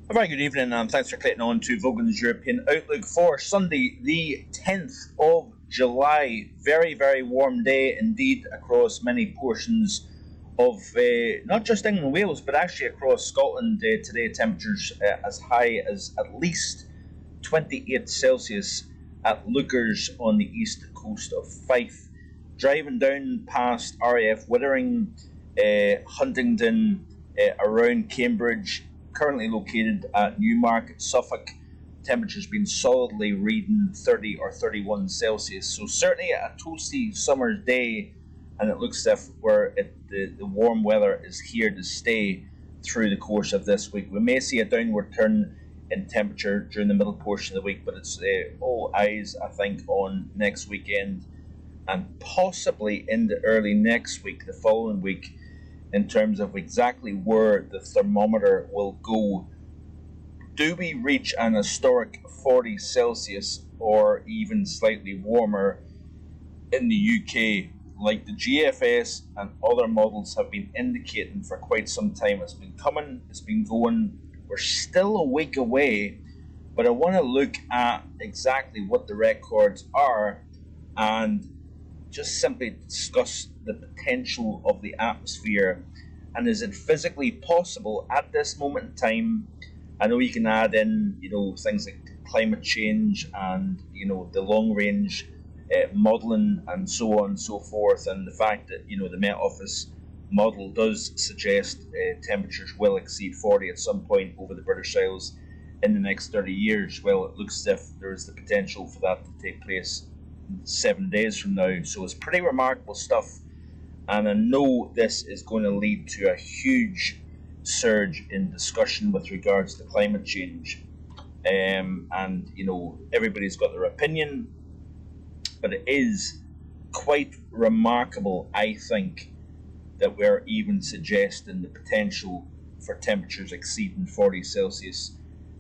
A very good evening, and thanks for clicking on to Vogan's European Outlook for Sunday, the 10th of July. Very, very warm day indeed across many portions of not just England and Wales, but actually across Scotland. Today, temperatures as high as at least 28 Celsius at Lookers on the east coast of Fife. Driving down past RAF Wittering, Huntingdon, around Cambridge, currently located at Newmarket, Suffolk. Temperatures been solidly reading 30 or 31 Celsius. So certainly a toasty summer's day, and it looks as if the warm weather is here to stay through the course of this week. We may see a downward turn in temperature during the middle portion of the week, but it's all eyes, I think, on next weekend and possibly into early next week, the following week, in terms of exactly where the thermometer will go. Do we reach an historic 40 Celsius or even slightly warmer in the UK? Like the GFS and other models have been indicating for quite some time. It's been coming, it's been going. We're still a week away, but I want to look at exactly what the records are and just simply discuss the potential of the atmosphere, and is it physically possible at this moment in time. I know you can add in, things like climate change and the long range modelling and so on and so forth, and the fact that the Met Office model does suggest temperatures will exceed 40 at some point over the British Isles in the next 30 years. Well, it looks as if there is the potential for that to take place 7 days from now. So it's pretty remarkable stuff, and I know this is going to lead to a huge surge in discussion with regards to climate change. And everybody's got their opinion, but it is quite remarkable, I think, that we're even suggesting the potential for temperatures exceeding 40 Celsius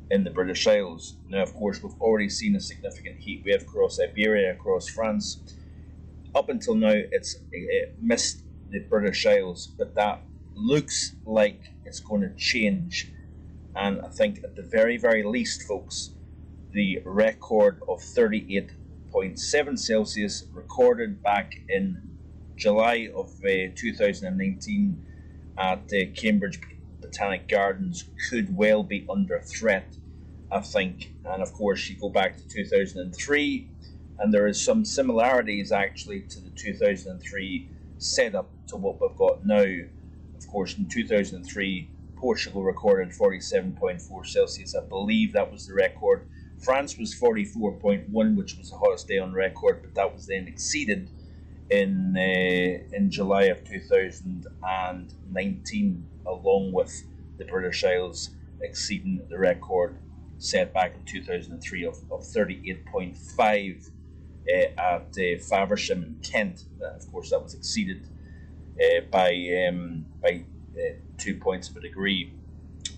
in the British Isles. Now, of course, we've already seen a significant heat wave across Iberia, across France. Up until now, it missed the British Isles, but that looks like it's going to change. And I think at the very, very least, folks, the record of 38.7 Celsius recorded back in July of 2019 at Cambridge Botanic Gardens could well be under threat, I think. And of course, you go back to 2003, and there is some similarities actually to the 2003 setup to what we've got now. Of course, in 2003, Portugal recorded 47.4 Celsius. I believe that was the record. France was 44.1, which was the hottest day on record, but that was then exceeded in July of 2019, along with the British Isles exceeding the record set back in 2003 of 38.5 at Faversham in Kent. Of course, that was exceeded by 2 points of a degree.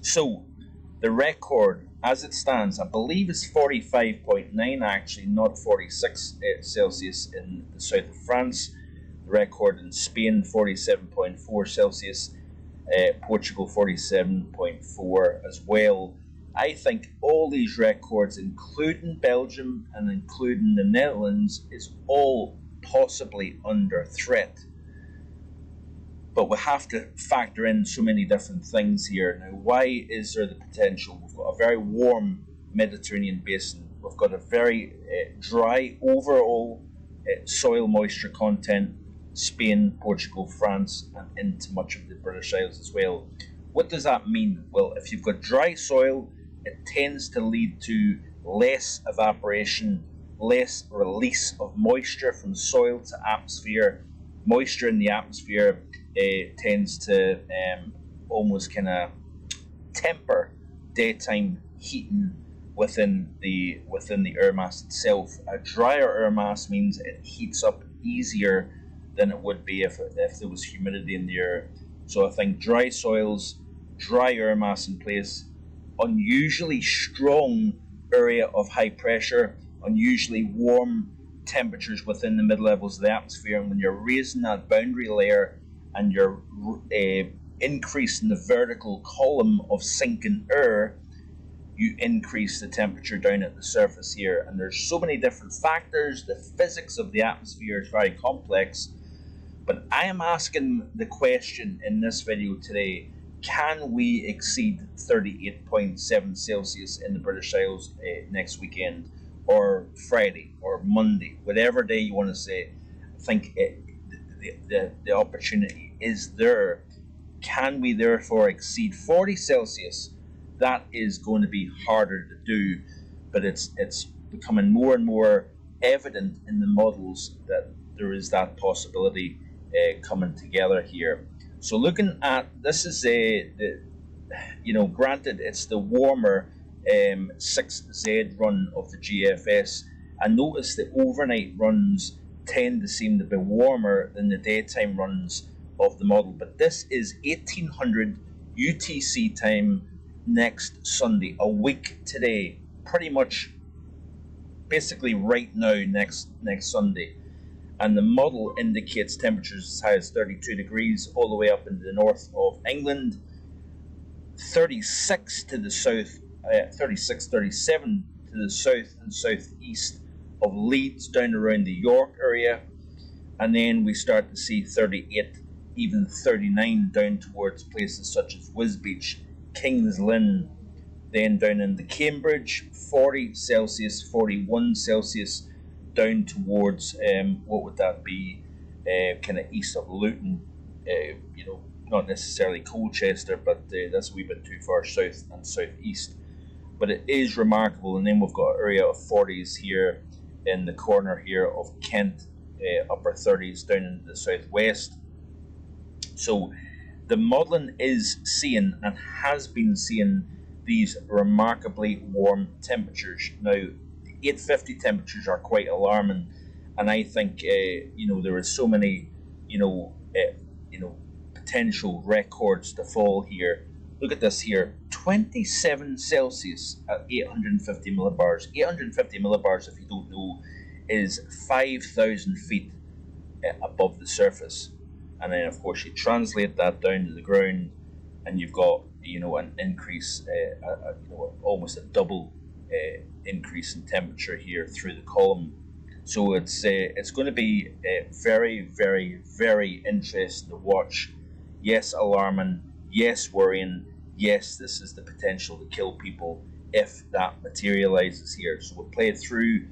So the record, as it stands, I believe is 45.9, actually, not 46 Celsius in the south of France. The record in Spain, 47.4 Celsius. Portugal, 47.4 as well. I think all these records, including Belgium and including the Netherlands, is all possibly under threat. But we have to factor in so many different things here. Now, why is there the potential? We've got a very warm Mediterranean basin. We've got a very dry overall soil moisture content, Spain, Portugal, France, and into much of the British Isles as well. What does that mean? Well, if you've got dry soil, it tends to lead to less evaporation, less release of moisture from soil to atmosphere. Moisture in the atmosphere tends to almost kind of temper daytime heating within the air mass itself. A drier air mass means it heats up easier than it would be if there was humidity in the air. So I think dry soils, dry air mass in place, unusually strong area of high pressure, unusually warm temperatures within the mid levels of the atmosphere, and when you're raising that boundary layer and you're increasing the vertical column of sinking air, you increase the temperature down at the surface here. And there's so many different factors. The physics of the atmosphere is very complex. But I am asking the question in this video today, can we exceed 38.7 Celsius in the British Isles next weekend, or Friday, or Monday, whatever day you want to say? I think the opportunity is there. Can we therefore exceed 40 Celsius? That is going to be harder to do, but it's becoming more and more evident in the models that there is that possibility coming together here. So looking at this is granted it's the warmer 6Z run of the GFS, and notice the overnight runs tend to seem to be warmer than the daytime runs of the model. But this is 1800 UTC time next Sunday, a week today, pretty much basically right now next Sunday. And the model indicates temperatures as high as 32 degrees all the way up into the north of England, 36 to the south, 37 to the south and southeast of Leeds, down around the York area, and then we start to see 38, even 39 down towards places such as Wisbech, Kings Lynn, then down into Cambridge, 40 Celsius, 41 Celsius, down towards what would that be, kind of east of Luton, not necessarily Colchester, but that's a wee bit too far south and southeast. But it is remarkable. And then we've got an area of 40s here in the corner here of Kent, upper 30s down into the southwest. So the modelling is seeing and has been seeing these remarkably warm temperatures. Now, the 850 temperatures are quite alarming, and I think there is so many potential records to fall here. Look at this here, 27 Celsius at 850 millibars. 850 millibars, if you don't know, is 5,000 feet above the surface. And then, of course, you translate that down to the ground, and you've got an increase, almost a double increase in temperature here through the column. So it's going to be very, very, very interesting to watch. Yes, alarming. Yes, worrying. Yes, this is the potential to kill people if that materializes here. So we'll play it through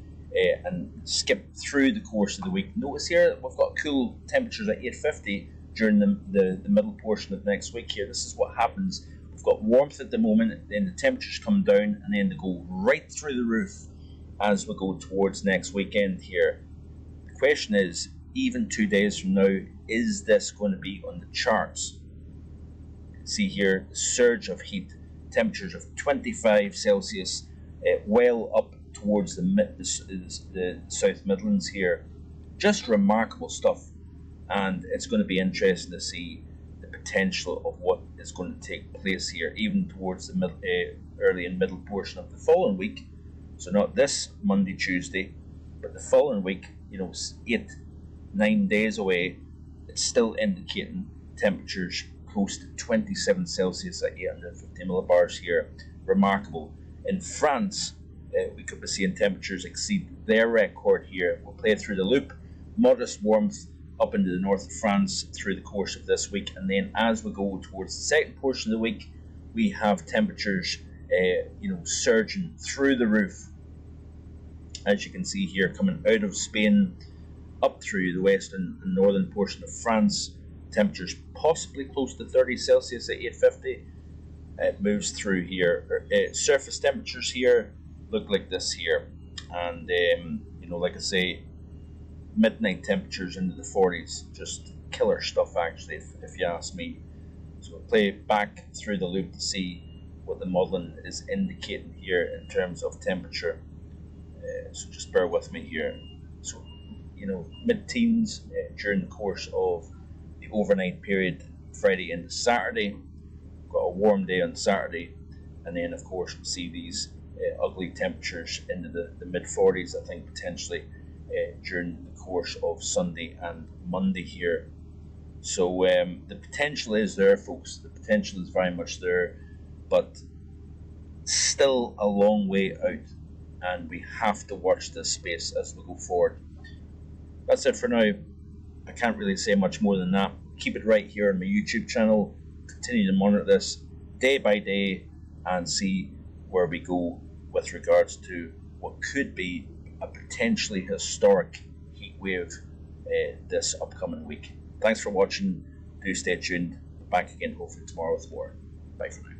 and skip through the course of the week. Notice here we've got cool temperatures at 850 during the middle portion of next week here. This is what happens. We've got warmth at the moment, then the temperatures come down, and then they go right through the roof as we go towards next weekend here. The question is, even 2 days from now, is this going to be on the charts? See here, the surge of heat, temperatures of 25 Celsius, well up towards the South Midlands here. Just remarkable stuff, and it's going to be interesting to see the potential of what is going to take place here, even towards the early and middle portion of the following week. So not this Monday, Tuesday, but the following week, 8-9 days away, it's still indicating temperatures close to 27 Celsius at 850 millibars here. Remarkable. In France, we could be seeing temperatures exceed their record here. We'll play through the loop. Modest warmth up into the north of France through the course of this week, and then as we go towards the second portion of the week, we have temperatures surging through the roof, as you can see here, coming out of Spain up through the western and northern portion of France. Temperatures possibly close to 30 Celsius at 850. It moves through here. Surface temperatures here look like this here, and like I say, midnight temperatures into the 40s. Just killer stuff, actually, if you ask me. So we'll play back through the loop to see what the modelling is indicating here in terms of temperature. So just bear with me here. So mid-teens during the course of the overnight period, Friday into Saturday. Got a warm day on Saturday, and then of course we'll see these ugly temperatures into the mid-40s, I think, potentially during the course of Sunday and Monday here. So the potential is there, folks. The potential is very much there, but still a long way out, and we have to watch this space as we go forward. That's it for now. I can't really say much more than that. Keep it right here on my YouTube channel. Continue to monitor this day by day and see where we go with regards to what could be a potentially historic heat wave this upcoming week. Thanks for watching. Do stay tuned. Back again hopefully tomorrow with more. Bye for now.